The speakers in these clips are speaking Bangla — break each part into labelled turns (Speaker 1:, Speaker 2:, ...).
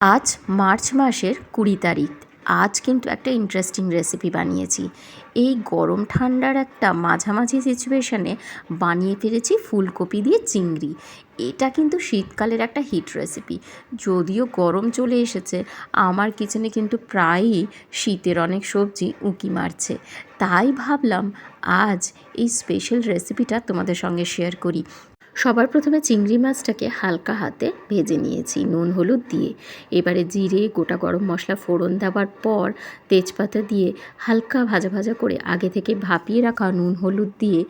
Speaker 1: আজ মার্চ মাসের 20 তারিখ। আজ কিন্তু একটা ইন্টারেস্টিং রেসিপি বানিয়েছি। এই গরম ঠান্ডার একটা মাঝামাঝি সিচুয়েশনে বানিয়ে ফেলেছি ফুলকপি দিয়ে চিংড়ি। এটা কিন্তু শীতকালের একটা হিট রেসিপি। যদিও গরম চলে এসেছে, আমার কিচেনে কিন্তু প্রায়ই শীতের অনেক সবজি উঁকি মারছে। তাই ভাবলাম আজ এই স্পেশাল রেসিপিটা তোমাদের সঙ্গে শেয়ার করি। সবার প্রথমে চিংড়ি মাছটাকে হালকা হাতে ভেজে নিয়েছি নুন হলুদ দিয়ে। এবারে জিরে গোটা গরম মশলা ফোড়ন দেওয়ার পর তেজপাতা দিয়ে হালকা ভাজা ভাজা করে আগে থেকে ভাপিয়ে রাখা নুন হলুদ দিয়ে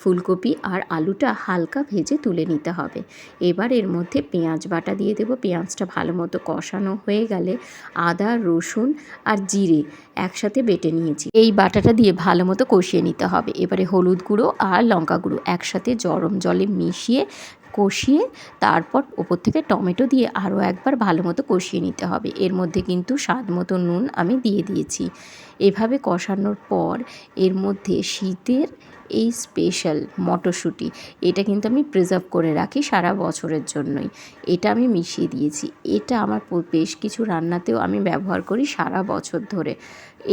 Speaker 1: ফুলকপি আর আলুটা হালকা ভেজে তুলে নিতে হবে। এবার এর মধ্যে পেঁয়াজ বাটা দিয়ে দেবো। পেঁয়াজটা ভালো মতো কষানো হয়ে গেলে আদা রসুন আর জিরে একসাথে বেটে নিয়েছি, এই বাটাটা দিয়ে ভালো মতো কষিয়ে নিতে হবে। এবারে হলুদ গুঁড়ো আর লঙ্কা গুঁড়ো একসাথে গরম জলে মিশিয়ে কষিয়ে তারপর ওপর থেকে টমেটো দিয়ে আরও একবার ভালো মতো কষিয়ে নিতে হবে। এর মধ্যে কিন্তু স্বাদ মতো নুন আমি দিয়ে দিয়েছি। এভাবে কষানোর পর এর মধ্যে শীতের এই স্পেশাল মটরশুঁটি, এটা কিন্তু আমি প্রিজার্ভ করে রাখি সারা বছরের জন্যই, এটা আমি মিশিয়ে দিয়েছি। এটা আমার বেশ কিছু রান্নাতেও আমি ব্যবহার করি সারা বছর ধরে।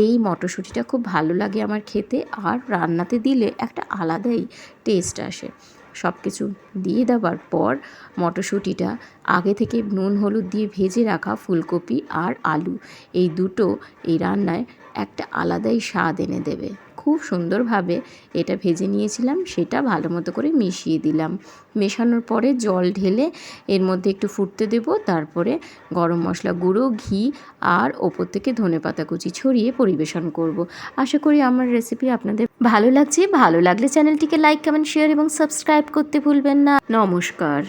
Speaker 1: এই মটরশুঁটিটা খুব ভালো লাগে আমার খেতে, আর রান্নাতে দিলে একটা আলাদাই টেস্ট আসে। সব কিছু দিয়ে দেওয়ার পর মটরশুঁটিটা আগে থেকে নুন হলুদ দিয়ে ভেজে রাখা ফুলকপি আর আলু, এই দুটো এই রান্নায় একটা আলাদাই স্বাদ এনে দেবে। খুব সুন্দরভাবে এটা ভেজে নিয়েছিলাম, সেটা ভালো মতো করে মিশিয়ে দিলাম। মেশানোর পরে জল ঢেলে এর মধ্যে একটু ফুটতে দেব। তারপরে গরম মশলা গুঁড়ো, ঘি আর ওপর থেকে ধনেপাতা কুচি ছড়িয়ে পরিবেশন করব। আশা করি আমার রেসিপি আপনাদের ভালো লাগছে। ভালো লাগলে চ্যানেলটিকে লাইক কমেন্ট শেয়ার এবং সাবস্ক্রাইব করতে ভুলবেন না। নমস্কার।